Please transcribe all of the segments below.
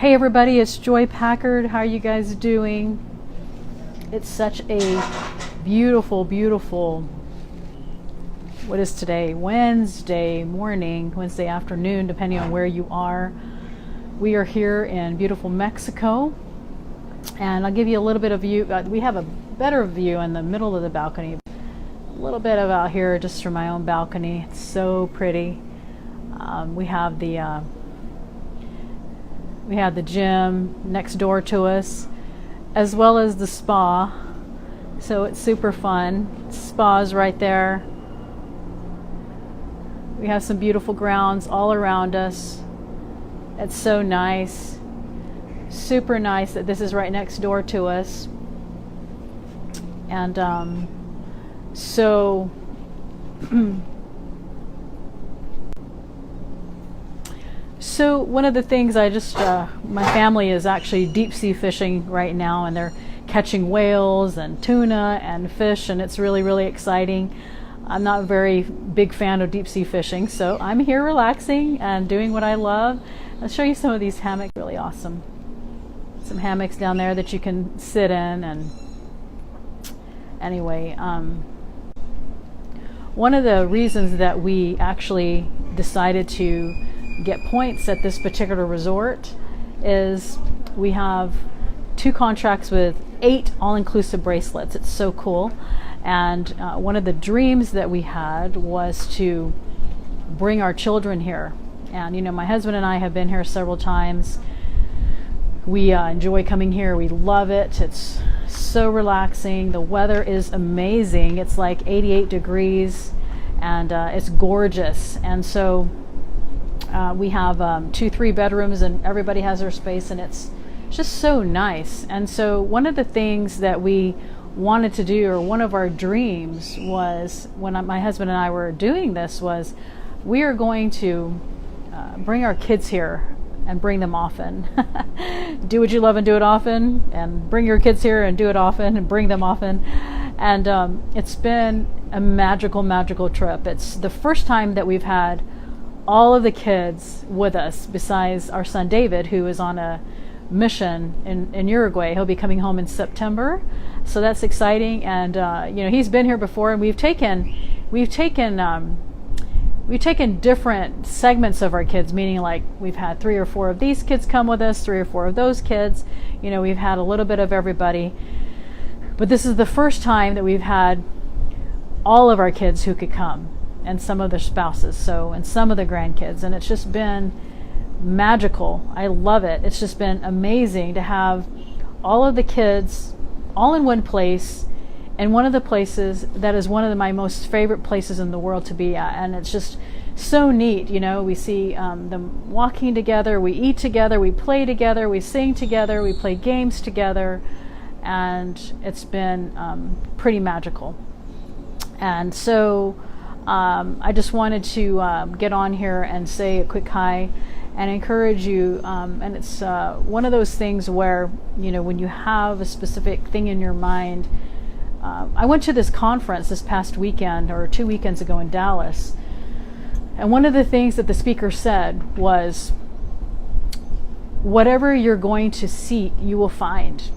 Hey everybody, it's Joy Packard. How are you guys doing? It's such a beautiful, beautiful, what is today? Wednesday morning, Wednesday afternoon, depending on where you are. We are here in beautiful Mexico, and I'll give you a little bit of view. We have a better view in the middle of the balcony. A little bit of out here just from my own balcony. It's so pretty. We have the gym next door to us, as well as the spa. So it's super fun. Spa's right there. We have some beautiful grounds all around us. It's so nice. Super nice that this is right next door to us. And So one of the things my family is actually deep sea fishing right now, and they're catching whales and tuna and fish, and it's really, really exciting. I'm not a very big fan of deep sea fishing, so I'm here relaxing and doing what I love. I'll show you some of these hammocks, really awesome. Some hammocks down there that you can sit in, and anyway, one of the reasons that we actually decided to get points at this particular resort is we have 2 contracts with 8 all-inclusive bracelets. It's so cool. And one of the dreams that we had was to bring our children here. And my husband and I have been here several times. We enjoy coming here. We love it. It's so relaxing. The weather is amazing. It's like 88 degrees, and it's gorgeous. And so we have 2-3 bedrooms, and everybody has their space, and it's just so nice. And so one of the things that we wanted to do, or one of our dreams was, when my husband and I were doing this, was we are going to bring our kids here and bring them often. Do what you love and do it often, and bring your kids here and do it often and bring them often. And it's been a magical, magical trip. It's the first time that we've had all of the kids with us, besides our son David, who is on a mission in Uruguay. He'll be coming home in September, so that's exciting. And he's been here before, and we've taken different segments of our kids, meaning like we've had 3 or 4 of these kids come with us, 3 or 4 of those kids. We've had a little bit of everybody, but this is the first time that we've had all of our kids who could come, and some of their spouses, and some of the grandkids, and it's just been magical. I love it. It's just been amazing to have all of the kids all in one place, and one of the places that is one of my most favorite places in the world to be at. And it's just so neat. We see them walking together, we eat together, we play together, we sing together, we play games together, and it's been pretty magical. And so I just wanted to get on here and say a quick hi and encourage you. And it's one of those things where, when you have a specific thing in your mind. I went to this conference this past weekend, or 2 weekends ago, in Dallas. And one of the things that the speaker said was, whatever you're going to seek, you will find.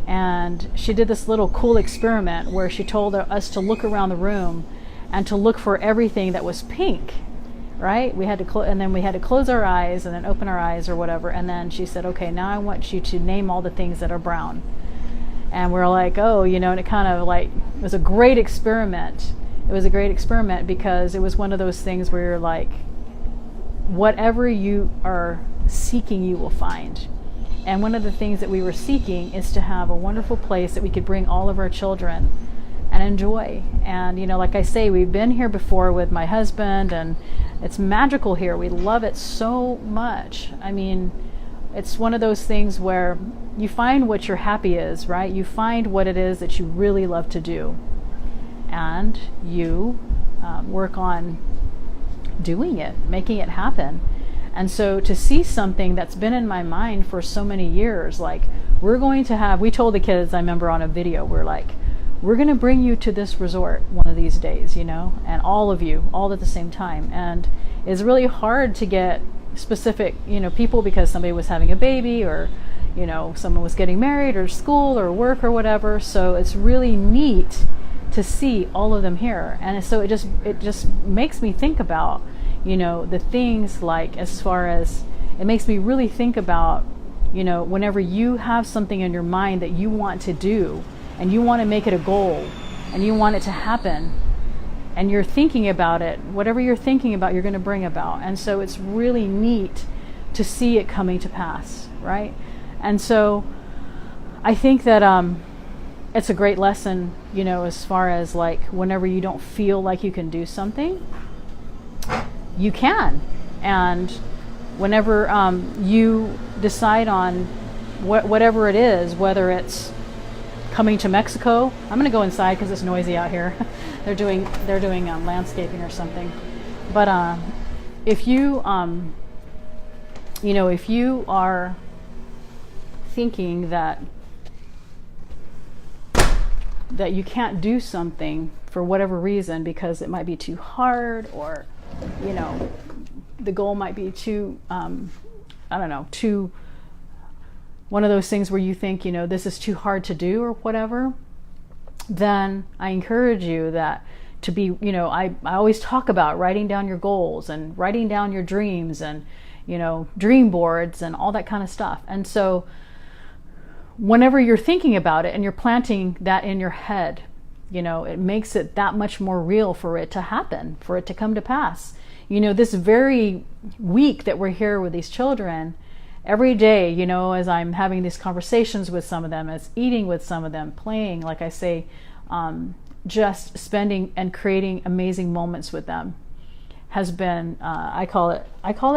And she did this little cool experiment where she told us to look around the room and to look for everything that was pink, right? We had to and then we had to close our eyes and then open our eyes or whatever. And then she said, okay, now I want you to name all the things that are brown. And we're like, oh, and it kind of like, it was a great experiment. It was a great experiment because it was one of those things where you're like, whatever you are seeking, you will find. And one of the things that we were seeking is to have a wonderful place that we could bring all of our children and enjoy. And like I say, we've been here before with my husband, and it's magical here. We love it so much. I mean, it's one of those things where you find what your happy is, right? You find what it is that you really love to do, and you work on doing it, making it happen. And so to see something that's been in my mind for so many years, like we told the kids, I remember on a video, we're like, we're going to bring you to this resort one of these days, and all of you, all at the same time. And it's really hard to get specific, people because somebody was having a baby, or, someone was getting married, or school or work or whatever. So it's really neat to see all of them here. And so it just makes me think about, the things, like, as far as, it makes me really think about, whenever you have something in your mind that you want to do, and you want to make it a goal, and you want it to happen, and you're thinking about it, whatever you're thinking about, you're going to bring about. And so it's really neat to see it coming to pass, right? And so I think that it's a great lesson, as far as, like, whenever you don't feel like you can do something, you can. And whenever you decide on whatever it is, whether it's coming to Mexico, I'm going to go inside because it's noisy out here. they're doing landscaping or something. But if you if you are thinking that you can't do something for whatever reason, because it might be too hard, or the goal might be too too, one of those things where you think, this is too hard to do or whatever, then I encourage you that to be, I always talk about writing down your goals and writing down your dreams, and dream boards and all that kind of stuff. And so whenever you're thinking about it and you're planting that in your head, it makes it that much more real for it to happen, for it to come to pass. This very week that we're here with these children, every day, as I'm having these conversations with some of them, as eating with some of them, playing, like I say, just spending and creating amazing moments with them has been, I call it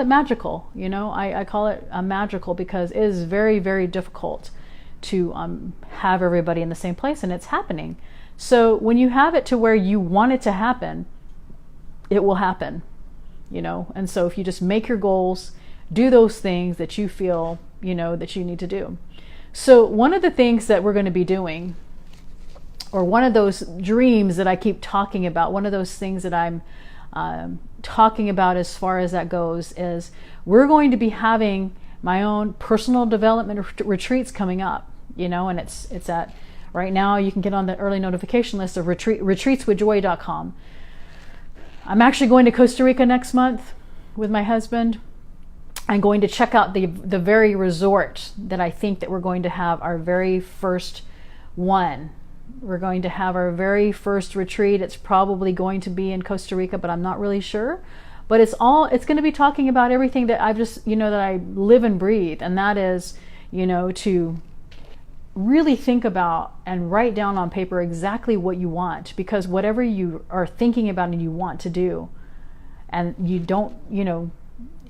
magical. I call it magical because it is very, very difficult to have everybody in the same place, and it's happening. So when you have it to where you want it to happen, it will happen. And so if you just make your goals, do those things that you feel, that you need to do. So one of the things that we're going to be doing, or one of those dreams that I keep talking about, one of those things that I'm talking about as far as that goes, is we're going to be having my own personal development retreats coming up, and it's at, right now you can get on the early notification list of retreatswithjoy.com. I'm actually going to Costa Rica next month with my husband. I'm going to check out the very resort that I think that we're going to have our very first one. We're going to have our very first retreat. It's probably going to be in Costa Rica, but I'm not really sure. But it's going to be talking about everything that I've just, that I live and breathe. And that is, to really think about and write down on paper exactly what you want, because whatever you are thinking about and you want to do, and you don't,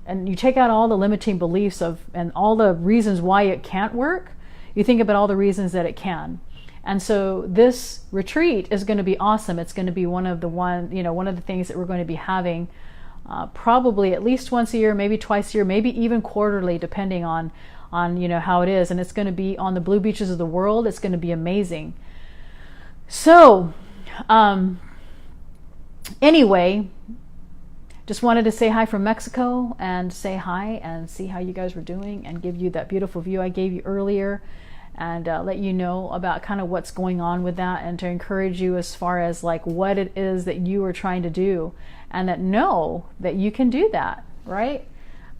and you take out all the limiting beliefs and all the reasons why it can't work, you think about all the reasons that it can. And so this retreat is going to be awesome. It's going to be one of the things that we're going to be having probably at least once a year, maybe twice a year, maybe even quarterly, depending on how it is. And it's going to be on the blue beaches of the world. It's going to be amazing. So anyway, just wanted to say hi from Mexico and say hi and see how you guys were doing and give you that beautiful view I gave you earlier, and let you know about kind of what's going on with that, and to encourage you as far as like what it is that you are trying to do, and that know that you can do that, right?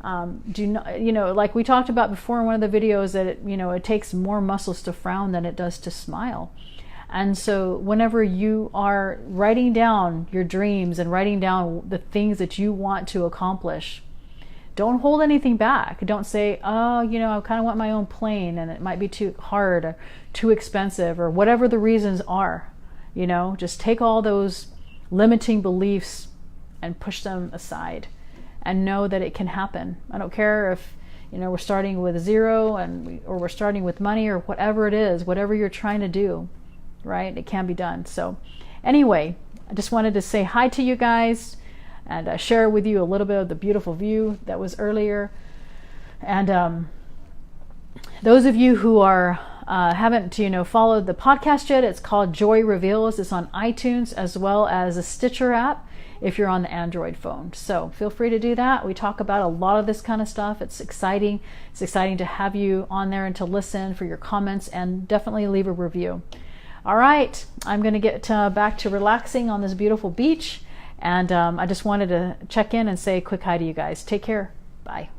Do not, like we talked about before in one of the videos, that it takes more muscles to frown than it does to smile. And so whenever you are writing down your dreams and writing down the things that you want to accomplish, don't hold anything back. Don't say, oh, I kind of want my own plane and it might be too hard or too expensive, or whatever the reasons are. Just take all those limiting beliefs and push them aside, and know that it can happen. I don't care if we're starting with zero or we're starting with money, or whatever it is, whatever you're trying to do, right? It can be done. So anyway, I just wanted to say hi to you guys and share with you a little bit of the beautiful view that was earlier. And those of you who are haven't followed the podcast yet, it's called Joy Reveals. It's on iTunes as well as a Stitcher app. if you're on the Android phone. So feel free to do that. We talk about a lot of this kind of stuff. It's exciting. It's exciting to have you on there and to listen for your comments, and definitely leave a review. All right, I'm going to get back to relaxing on this beautiful beach, and I just wanted to check in and say a quick hi to you guys. Take care. Bye.